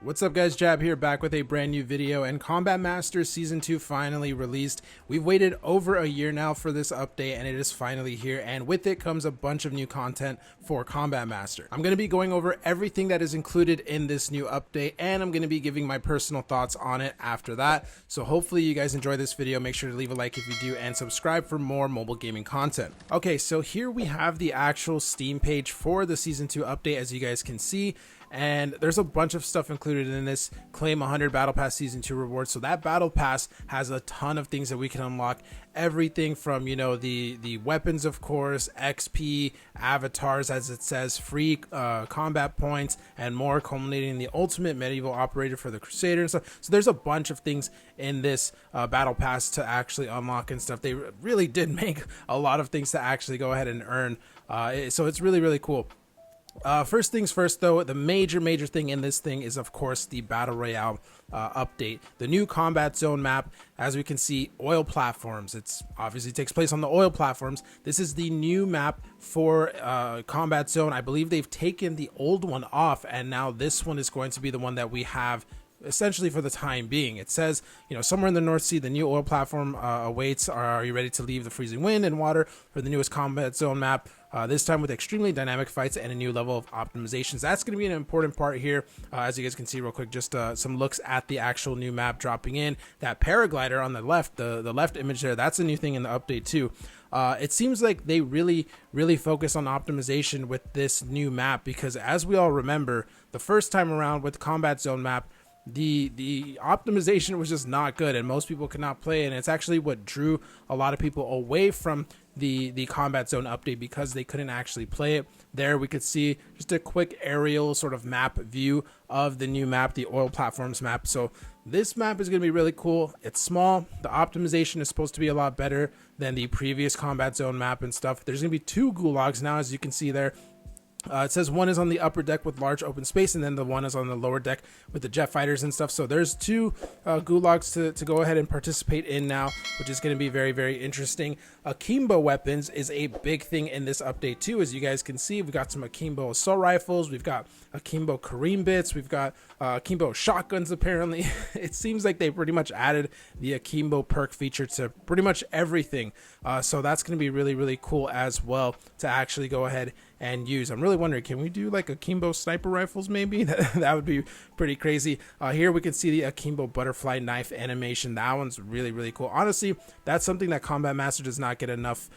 What's up guys, Jab here, back with a brand new video, and Combat Master Season 2 finally released. We've waited over a year now for this update and it is finally here, and with it comes a bunch of new content for Combat Master. I'm going to be going over everything that is included in this new update, and I'm going to be giving my personal thoughts on it after that. So hopefully you guys enjoy this video. Make sure to leave a like if you do and subscribe for more mobile gaming content. Okay, so here we have the actual Steam page for the Season 2 update, as you guys can see. And there's a bunch of stuff included in this. Claim 100 Battle Pass Season 2 rewards. So that Battle Pass has a ton of things that we can unlock. Everything from, you know, the weapons, of course, XP, avatars, as it says, free combat points, and more, culminating in the ultimate medieval operator for the Crusader and stuff. So there's a bunch of things in this Battle Pass to actually unlock and stuff. They really did make a lot of things to actually go ahead and earn. So it's really cool. First things first though, the major thing in this thing is of course the Battle Royale update. The new combat zone map, as we can see, oil platforms. It's obviously takes place on the oil platforms. This is the new map for combat zone. I believe they've taken the old one off, and now this one is going to be the one that we have essentially for the time being. It says, you know, somewhere in the North Sea, the new oil platform awaits. Are you ready to leave the freezing wind and water for the newest combat zone map? This time with extremely dynamic fights and a new level of optimizations. That's going to be an important part here. As you guys can see real quick, just some looks at the actual new map dropping in. That Parag Glider on the left, the left image there, that's a new thing in the update too. It seems like they really focus on optimization with this new map, because as we all remember, the first time around with the combat zone map, the optimization was just not good and most people could not play, and it's actually what drew a lot of people away from the combat zone update, because they couldn't actually play it. There we could see just a quick aerial sort of map view of the new map, the oil platforms map. So this map is going to be really cool. It's small. The optimization is supposed to be a lot better than the previous combat zone map and stuff. There's going to be two gulags now, as you can see there. It says one is on the upper deck with large open space, and then the one is on the lower deck with the jet fighters and stuff. So there's two gulags to go ahead and participate in now, which is going to be very interesting. Akimbo weapons is a big thing in this update too. As you guys can see, we've got some Akimbo assault rifles, we've got Akimbo Kareem bits, we've got Akimbo shotguns apparently. It seems like they pretty much added the Akimbo perk feature to pretty much everything. So that's going to be really cool as well to actually go ahead and use. I'm really wondering, can we do like Akimbo sniper rifles maybe? That would be pretty crazy. Here we can see the Akimbo butterfly knife animation. That one's really cool. Honestly, that's something that Combat Master does not get enough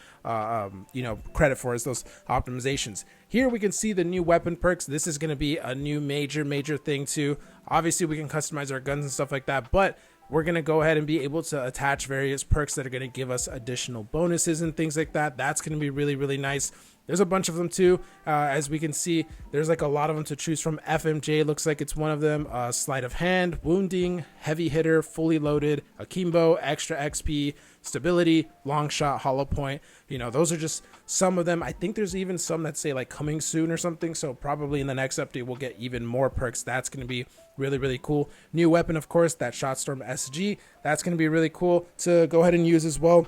you know, credit for, is those optimizations. Here we can see the new weapon perks. This is going to be a new major thing too. Obviously we can customize our guns and stuff like that, but we're going to go ahead and be able to attach various perks that are going to give us additional bonuses and things like that. That's going to be really nice. There's a bunch of them too. As we can see, there's like a lot of them to choose from. FMJ looks like it's one of them. Sleight of hand, wounding, heavy hitter, fully loaded, Akimbo, extra XP, stability, long shot, hollow point. You know, those are just some of them. I think there's even some that say like coming soon or something. So probably in the next update, we'll get even more perks. That's going to be really cool. New weapon, of course, that Shotstorm SG. That's going to be really cool to go ahead and use as well.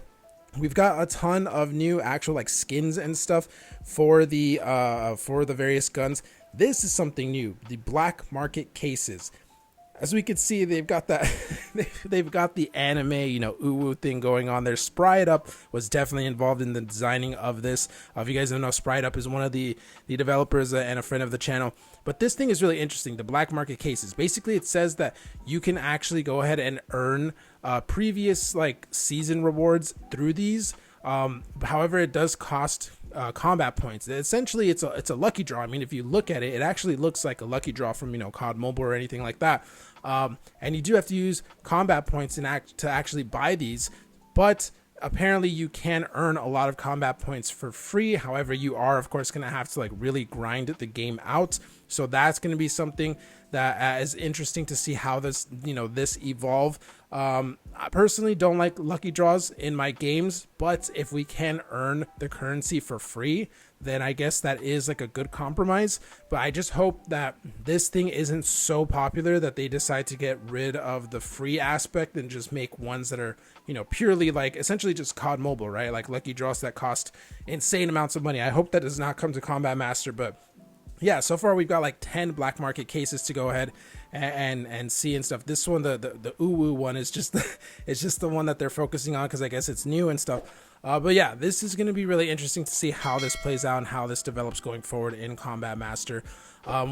We've got a ton of new actual like skins and stuff for the various guns. This is something new, the black market cases. As we can see, they've got that they've got the anime, you know, uwu thing going on there. Sprite Up was definitely involved in the designing of this. If you guys don't know, Sprite Up is one of the developers and a friend of the channel. But this thing is really interesting, the black market cases. Basically, it says that you can actually go ahead and earn previous like season rewards through these. However, it does cost combat points. Essentially, it's a lucky draw. I mean, if you look at it, it actually looks like a lucky draw from, you know, COD Mobile or anything like that. And you do have to use combat points to actually buy these, but apparently you can earn a lot of combat points for free. However, you are of course going to have to like really grind the game out. So that's going to be something that is interesting to see how this, you know, this evolve. I personally don't like lucky draws in my games, but if we can earn the currency for free, then I guess that is like a good compromise. But I just hope that this thing isn't so popular that they decide to get rid of the free aspect and just make ones that are, you know, purely like essentially just COD Mobile, right? Like lucky draws that cost insane amounts of money. I hope that does not come to Combat Master, but yeah, so far we've got like 10 black market cases to go ahead and see and stuff. This one, the uwu one, is just it's just the one that they're focusing on because I guess it's new and stuff. But yeah, this is going to be really interesting to see how this plays out and how this develops going forward in Combat Master.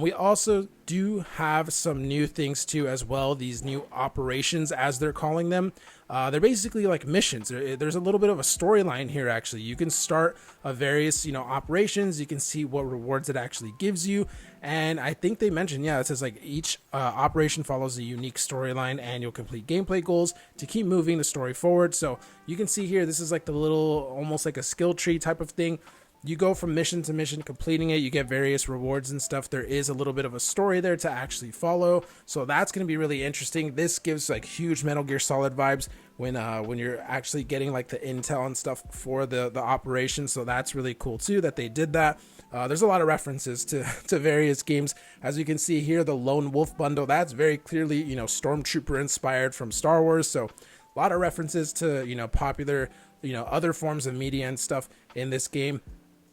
We also do have some new things too as well. These new operations, as they're calling them, they're basically like missions. There's a little bit of a storyline here. Actually, you can start various operations. You can see what rewards it actually gives you. And I think they mentioned, yeah, it says like each operation follows a unique storyline and you'll complete gameplay goals to keep moving the story forward. So you can see here, this is like the little, almost like a skill tree type of thing. You go from mission to mission, completing it, you get various rewards and stuff. There is a little bit of a story there to actually follow, so that's going to be really interesting. This gives like huge Metal Gear Solid vibes when you're actually getting like the intel and stuff for the operation, so that's really cool too that they did that. There's a lot of references to various games. As you can see here, the Lone Wolf bundle, that's very clearly Stormtrooper inspired from Star Wars, so a lot of references to popular other forms of media and stuff in this game.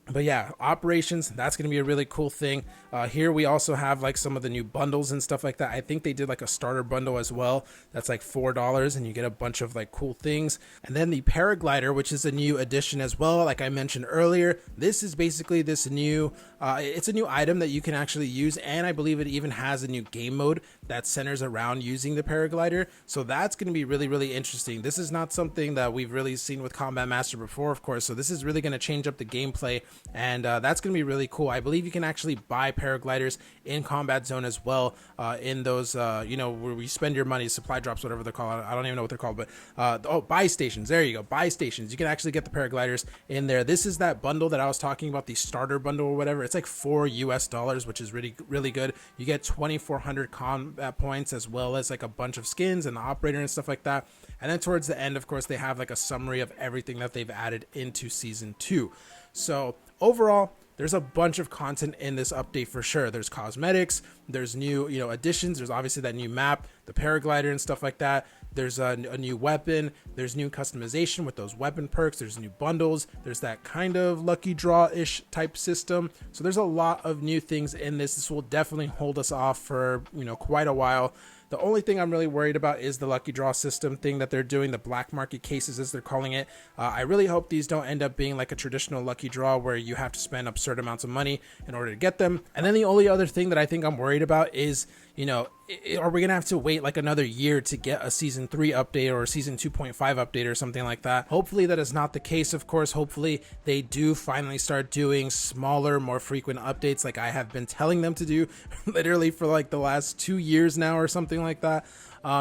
But yeah, operations, that's going to be a really cool thing. Here we also have like some of the new bundles and stuff like that. I think they did like a starter bundle as well. That's like $4 and you get a bunch of like cool things. And then the Parag Glider, which is a new addition as well. Like I mentioned earlier, this is basically this new, it's a new item that you can actually use. And I believe it even has a new game mode that centers around using the Parag Glider. So that's going to be really, really interesting. This is not something that we've really seen with Combat Master before, of course. So this is really going to change up the gameplay. And that's going to be really cool. I believe you can actually buy paragliders in Combat Zone as well, in those, where you spend your money, supply drops, whatever they're called. I don't even know what they're called, but buy stations. There you go, buy stations. You can actually get the paragliders in there. This is that bundle that I was talking about, the starter bundle or whatever. It's like $4 US, which is really, really good. You get 2,400 combat points as well as like a bunch of skins and the operator and stuff like that. And then towards the end, of course, they have like a summary of everything that they've added into Season 2. So overall, there's a bunch of content in this update for sure. There's cosmetics, there's new additions, there's obviously that new map, the paraglider and stuff like that. There's a new weapon, there's new customization with those weapon perks, there's new bundles, there's that kind of lucky draw-ish type system. So there's a lot of new things in this. This will definitely hold us off for quite a while. The only thing I'm really worried about is the lucky draw system thing that they're doing, the black market cases as they're calling it. I really hope these don't end up being like a traditional lucky draw where you have to spend absurd amounts of money in order to get them. And then the only other thing that I think I'm worried about is, are we going to have to wait like another year to get a Season 3 update or a Season 2.5 update or something like that? Hopefully that is not the case, of course. Hopefully they do finally start doing smaller, more frequent updates like I have been telling them to do literally for like the last 2 years now or something like that.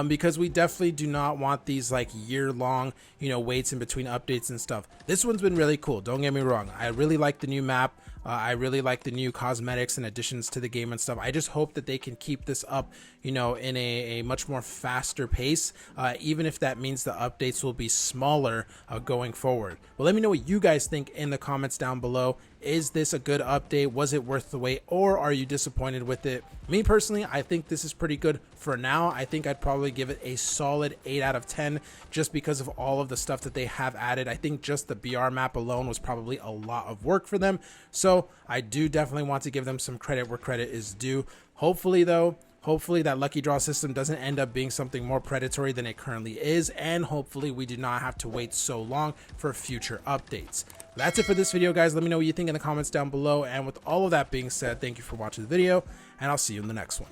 Because we definitely do not want these like year-long, waits in between updates and stuff. This one's been really cool, don't get me wrong. I really like the new map. I really like the new cosmetics and additions to the game and stuff. I just hope that they can keep this up, in a much more faster pace, even if that means the updates will be smaller going forward. But let me know what you guys think in the comments down below. Is this a good update? Was it worth the wait, or are you disappointed with it? Me personally, I think this is pretty good for now. I think I'd probably give it a solid 8 out of 10 just because of all of the stuff that they have added. I think just the BR map alone was probably a lot of work for them. So I do definitely want to give them some credit where credit is due. Hopefully that lucky draw system doesn't end up being something more predatory than it currently is, and hopefully we do not have to wait so long for future updates. That's it for this video, guys. Let me know what you think in the comments down below, and with all of that being said, thank you for watching the video, and I'll see you in the next one.